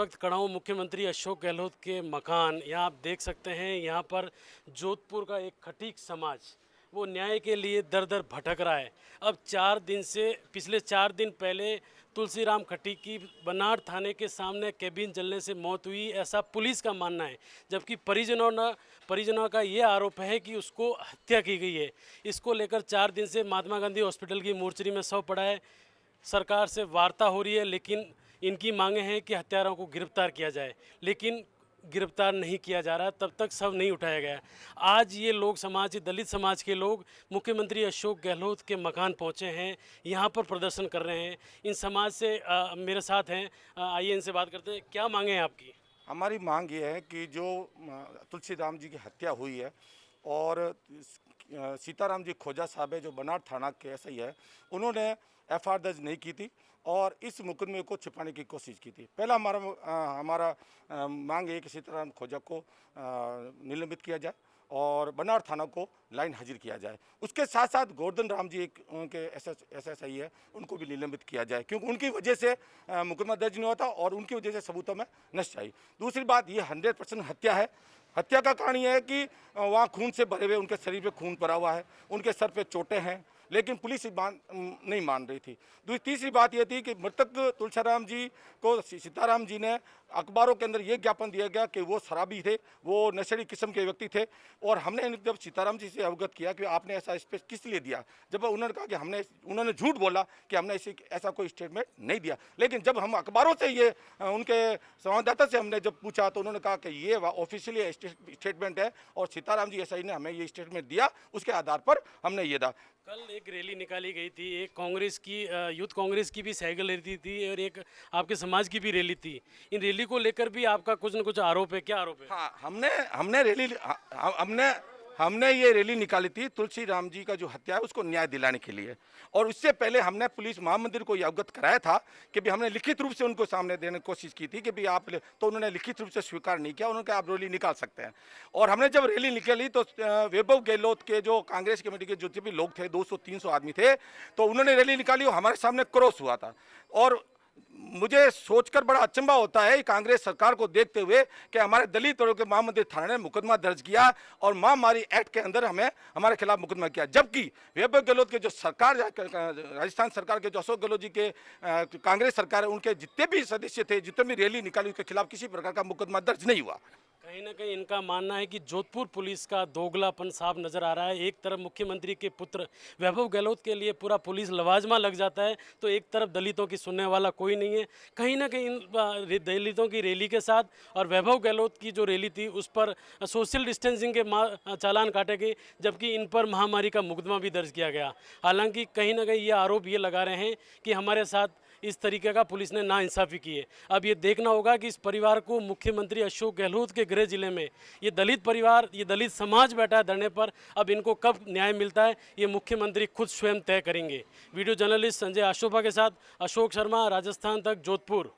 वक्त खड़ा हूँ मुख्यमंत्री अशोक गहलोत के मकान। यहाँ आप देख सकते हैं, यहाँ पर जोधपुर का एक खटीक समाज वो न्याय के लिए दर दर भटक रहा है। अब 4 दिन से, पिछले 4 दिन पहले तुलसीराम खटीक की बनाड़ थाने के सामने केबिन जलने से मौत हुई, ऐसा पुलिस का मानना है। जबकि परिजनों का ये आरोप है कि उसको हत्या की गई है। इसको लेकर 4 दिन से महात्मा गांधी हॉस्पिटल की मोर्चरी में शव पड़ा है। सरकार से वार्ता हो रही है, लेकिन इनकी मांगे हैं कि हत्यारों को गिरफ्तार किया जाए, लेकिन गिरफ्तार नहीं किया जा रहा, तब तक शव नहीं उठाया गया। आज ये लोग समाज, दलित समाज के लोग मुख्यमंत्री अशोक गहलोत के मकान पहुंचे हैं, यहाँ पर प्रदर्शन कर रहे हैं। इन समाज से मेरे साथ हैं, आइए इनसे बात करते हैं। क्या मांगे हैं आपकी? हमारी मांग ये है कि जो तुलसीराम जी की हत्या हुई है और सीताराम जी खोजा साहब है जो बनाड़ थाना के एसआई है, उन्होंने एफआईआर दर्ज नहीं की थी और इस मुकदमे को छिपाने की कोशिश की थी। पहला हमारा मांग है कि सीताराम खोजा को निलंबित किया जाए और बनाड़ थाना को लाइन हाजिर किया जाए। उसके साथ साथ गोवर्धन राम जी एक उनके एसएसआई है, उनको भी निलंबित किया जाए, क्योंकि उनकी वजह से मुकदमा दर्ज नहीं होता और उनकी वजह से सबूतों में नष्ट आई। दूसरी बात, ये 100% हत्या है। हत्या का कारण यह है कि वहाँ खून से भरे हुए, उनके शरीर पे खून भरा हुआ है, उनके सर पे चोटें हैं, लेकिन पुलिस नहीं मान रही थी। तीसरी बात यह थी कि मृतक तुलसीराम जी को सीताराम जी ने अखबारों के अंदर ये ज्ञापन दिया गया कि वो शराबी थे, वो नशेड़ी किस्म के व्यक्ति थे। और हमने जब सीताराम जी से अवगत किया कि आपने ऐसा स्पेस किस लिए दिया, जब उन्होंने कहा कि उन्होंने झूठ बोला कि हमने ऐसा कोई स्टेटमेंट नहीं दिया। लेकिन जब हम अखबारों से ये उनके संवाददाता से हमने जब पूछा तो उन्होंने कहा कि ये ऑफिशियली स्टेटमेंट है और सीताराम जी एसआई ने हमें ये स्टेटमेंट दिया, उसके आधार पर हमने ये दा। कल एक रैली निकाली गई थी, एक कांग्रेस की, यूथ कांग्रेस की भी साइकिल रैली थी और एक आपके समाज की भी रैली थी। इन रैली को लेकर भी आपका कुछ न कुछ आरोप है, क्या आरोप है? हाँ, हमने ये रैली निकाली थी तुलसीराम जी का जो हत्या है उसको न्याय दिलाने के लिए। और उससे पहले हमने पुलिस महामंदिर को ये अवगत कराया था कि भी हमने लिखित रूप से उनको सामने देने की कोशिश की थी कि भी आप, तो उन्होंने लिखित रूप से स्वीकार नहीं किया। उन्होंने कहा आप रैली निकाल सकते हैं। और हमने जब रैली निकाली तो वैभव गहलोत के जो कांग्रेस कमेटी के जो भी लोग थे, 200-300 आदमी थे, तो उन्होंने रैली निकाली और हमारे सामने क्रॉस हुआ था। और मुझे सोचकर बड़ा अचंभा होता है कांग्रेस सरकार को देखते हुए कि हमारे दलितों के महामंदिर थाने ने मुकदमा दर्ज किया और महामारी एक्ट के अंदर हमारे खिलाफ मुकदमा किया, जबकि वैभव गहलोत के जो सरकार, राजस्थान सरकार के जो अशोक गहलोत जी के कांग्रेस सरकार है, उनके जितने भी सदस्य थे, जितने भी रैली निकाली, उसके खिलाफ किसी प्रकार का मुकदमा दर्ज नहीं हुआ। कहीं ना कहीं इनका मानना है कि जोधपुर पुलिस का दोगलापन साफ नजर आ रहा है। एक तरफ मुख्यमंत्री के पुत्र वैभव गहलोत के लिए पूरा पुलिस लवाजमा लग जाता है, तो एक तरफ दलितों की सुनने वाला कोई नहीं है। कहीं ना कहीं इन दलितों की रैली के साथ और वैभव गहलोत की जो रैली थी उस पर सोशल डिस्टेंसिंग के चालान काटे गए, जबकि इन पर महामारी का मुकदमा भी दर्ज किया गया। हालांकि कहीं ना कहीं ये आरोप ये लगा रहे हैं कि हमारे साथ इस तरीके का पुलिस ने नाइंसाफ़ी की है। अब ये देखना होगा कि इस परिवार को मुख्यमंत्री अशोक गहलोत के गृह जिले में ये दलित परिवार, ये दलित समाज बैठा है धरने पर, अब इनको कब न्याय मिलता है ये मुख्यमंत्री खुद स्वयं तय करेंगे। वीडियो जर्नलिस्ट संजय आशोभा के साथ अशोक शर्मा, राजस्थान तक, जोधपुर।